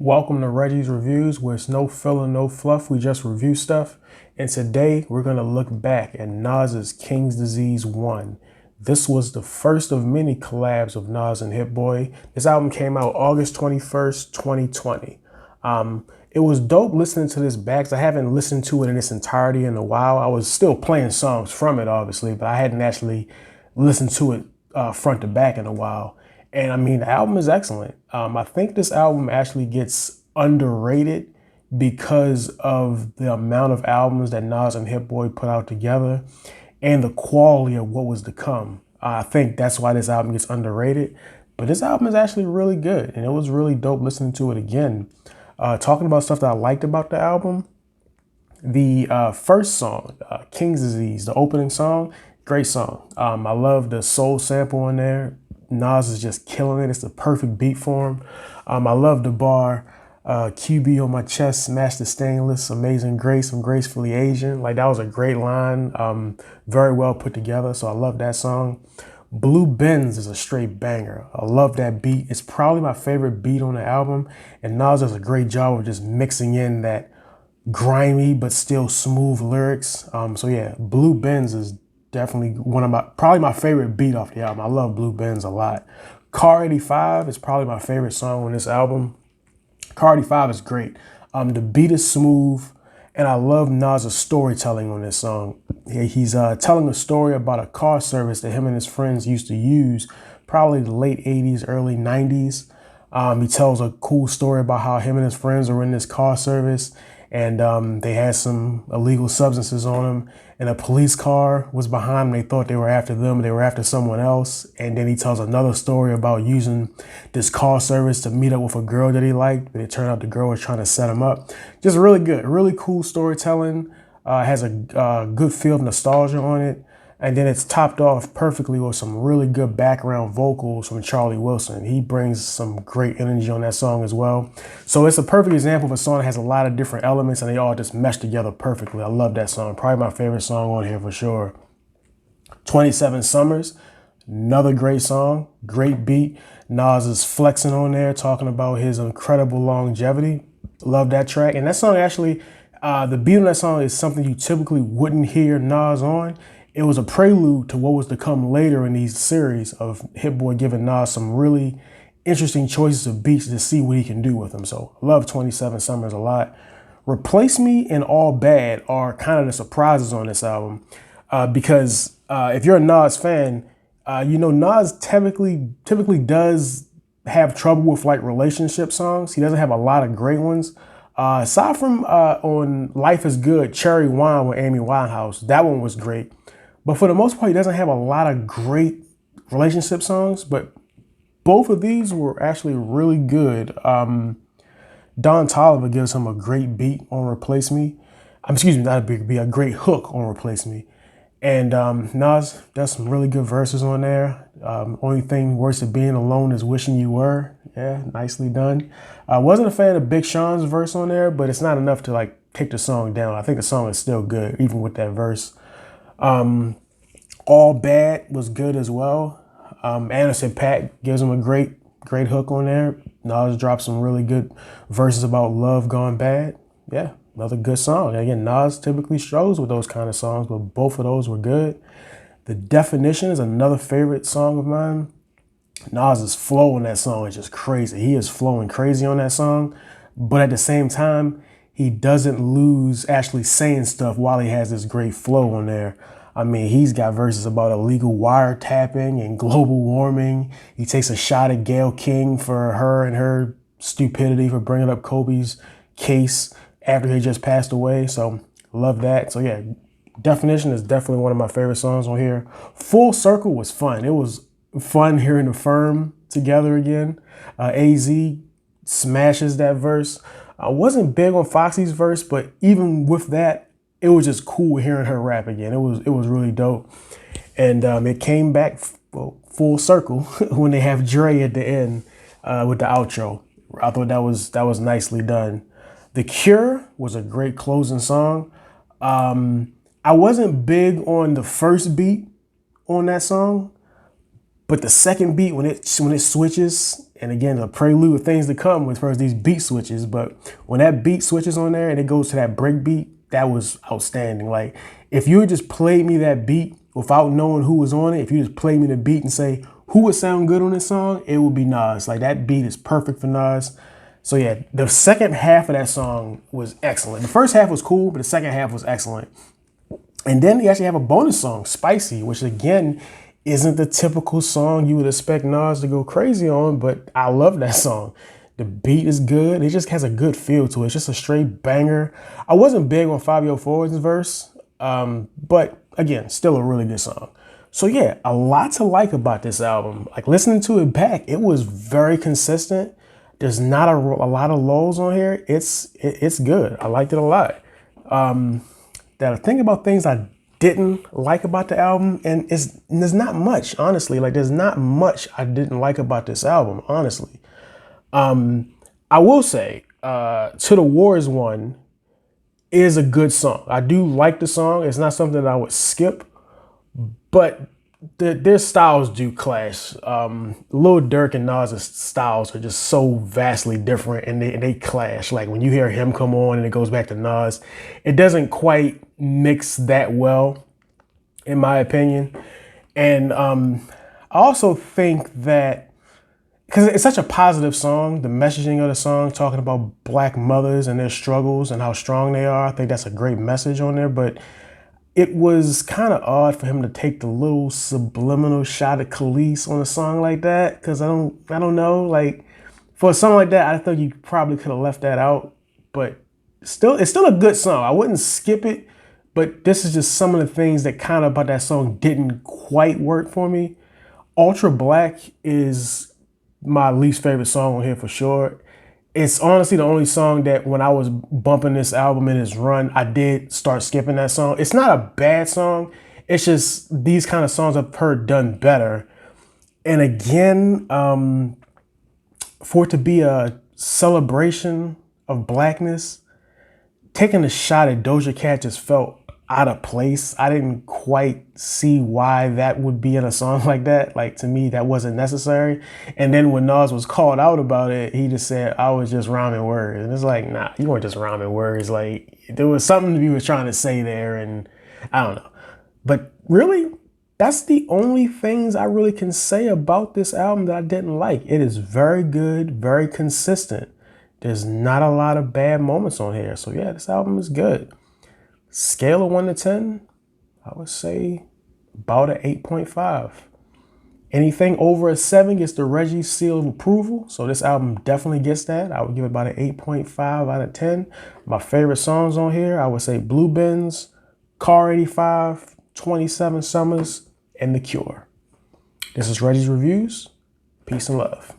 Welcome to Reggie's Reviews, where it's no filler, no fluff. We just review stuff. And today we're going to look back at Nas's King's Disease 1. This was the first of many collabs of Nas and Hit Boy. This album came out August 21st, 2020. It was dope listening to this back, 'cause I haven't listened to it in its entirety in a while. I was still playing songs from it, obviously, but I hadn't actually listened to it front to back in a while. And I mean, the album is excellent. I think this album actually gets underrated because of the amount of albums that Nas and Hit Boy put out together and the quality of what was to come. I think that's why this album gets underrated. But this album is actually really good, and it was really dope listening to it again. Talking about stuff that I liked about the album, the first song, King's Disease, the opening song, great song. I love the soul sample in there. Nas is just killing it. It's the perfect beat for him. I love the bar, QB on my chest, smash the stainless, amazing grace, I'm gracefully Asian. Like, that was a great line, very well put together, so I love that song. Blue Benz is a straight banger. I love that beat. It's probably my favorite beat on the album, and Nas does a great job of just mixing in that grimy but still smooth lyrics. So yeah, Blue Benz is definitely probably my favorite beat off the album. I love Blue Benz a lot. Car 85 is probably my favorite song on this album. Car 85 is great. The beat is smooth, and I love Nas's storytelling on this song. He's telling a story about a car service that him and his friends used to use, probably the late 80s, early 90s. He tells a cool story about how him and his friends were in this car service, and they had some illegal substances on them, and a police car was behind them. They thought they were after them, but they were after someone else. And then he tells another story about using this car service to meet up with a girl that he liked, but it turned out the girl was trying to set him up. Just really good, really cool storytelling. Has a good feel of nostalgia on it. And then it's topped off perfectly with some really good background vocals from Charlie Wilson. He brings some great energy on that song as well. So it's a perfect example of a song that has a lot of different elements and they all just mesh together perfectly. I love that song. Probably my favorite song on here for sure. 27 Summers, another great song, great beat. Nas is flexing on there, talking about his incredible longevity. Love that track. And that song actually, the beat on that song is something you typically wouldn't hear Nas on. It was a prelude to what was to come later in these series of Hit Boy giving Nas some really interesting choices of beats to see what he can do with them. So I love 27 Summers a lot. Replace Me and All Bad are kind of the surprises on this album because if you're a Nas fan, you know Nas typically does have trouble with like relationship songs. He doesn't have a lot of great ones. Aside from on Life is Good, Cherry Wine with Amy Winehouse, that one was great. But for the most part, he doesn't have a lot of great relationship songs, but both of these were actually really good. Don Toliver gives him a great beat on Replace Me. Excuse me, not a big beat, a great hook on Replace Me. And Nas does some really good verses on there. Only thing worse than being alone is wishing you were. Yeah, nicely done. I wasn't a fan of Big Sean's verse on there, but it's not enough to like take the song down. I think the song is still good, even with that verse. All Bad was good as well. Anderson .Paak gives him a great hook on there. Nas dropped some really good verses about love gone bad. Yeah, another good song. Again, Nas typically struggles with those kind of songs, but both of those were good. The Definition is another favorite song of mine. Nas's flow on that song is just crazy. He is flowing crazy on that song, but at the same time, he doesn't lose actually saying stuff while he has this great flow on there. I mean, he's got verses about illegal wiretapping and global warming. He takes a shot at Gayle King for her and her stupidity for bringing up Kobe's case after he just passed away. So love that. So yeah, Definition is definitely one of my favorite songs on here. Full Circle was fun. It was fun hearing the Firm together again. AZ smashes that verse. I wasn't big on Foxy's verse, but even with that, it was just cool hearing her rap again. It was really dope. And it came back full circle when they have Dre at the end with the outro. I thought that was nicely done. The Cure was a great closing song. I wasn't big on the first beat on that song, but the second beat when it switches And again, the prelude of things to come as far as these beat switches. But when that beat switches on there and it goes to that break beat, that was outstanding. Like, if you just played me that beat without knowing who was on it, if you just played me the beat and say who would sound good on this song, it would be Nas. Like, that beat is perfect for Nas. So yeah, the second half of that song was excellent. The first half was cool, but the second half was excellent. And then you actually have a bonus song, Spicy, which again isn't the typical song you would expect Nas to go crazy on, but I love that song. The beat is good. It just has a good feel to it. It's just a straight banger. I wasn't big on Fabio Foreigns' verse, but again, still a really good song. So yeah, a lot to like about this album. Like, listening to it back, it was very consistent. There's not a lot of lulls on here. It's good. I liked it a lot. That I think about things I didn't like about the album, and there's not much, honestly. Like, there's not much I didn't like about this album, honestly. I will say, To the Wars one is a good song. I do like the song. It's not something that I would skip, but their styles do clash. Lil Durk and Nas' styles are just so vastly different, and they clash. Like, when you hear him come on and it goes back to Nas, it doesn't quite mix that well, in my opinion. And I also think that because it's such a positive song, the messaging of the song, talking about black mothers and their struggles and how strong they are, I think that's a great message on there. But it was kind of odd for him to take the little subliminal shot at Khalees on a song like that, because I don't know, like, for a song like that, I think you probably could have left that out. But still, it's still a good song. I wouldn't skip it, but this is just some of the things that kind of about that song didn't quite work for me. Ultra Black is my least favorite song on here for sure. It's honestly the only song that when I was bumping this album in its run, I did start skipping that song. It's not a bad song. It's just these kind of songs I've heard done better. And again, for it to be a celebration of blackness, taking a shot at Doja Cat just felt out of place. I didn't quite see why that would be in a song like that. Like, to me, that wasn't necessary. And then when Nas was called out about it, he just said, I was just rhyming words. And it's like, nah, you weren't just rhyming words. Like, there was something he was trying to say there, and I don't know. But really, that's the only things I really can say about this album that I didn't like. It is very good, very consistent. There's not a lot of bad moments on here. So yeah, this album is good. Scale of 1 to 10, I would say about an 8.5. Anything over a 7 gets the Reggie seal of approval. So this album definitely gets that. I would give it about an 8.5 out of 10. My favorite songs on here, I would say Blue Benz, Car 85, 27 Summers, and The Cure. This is Reggie's Reviews. Peace and love.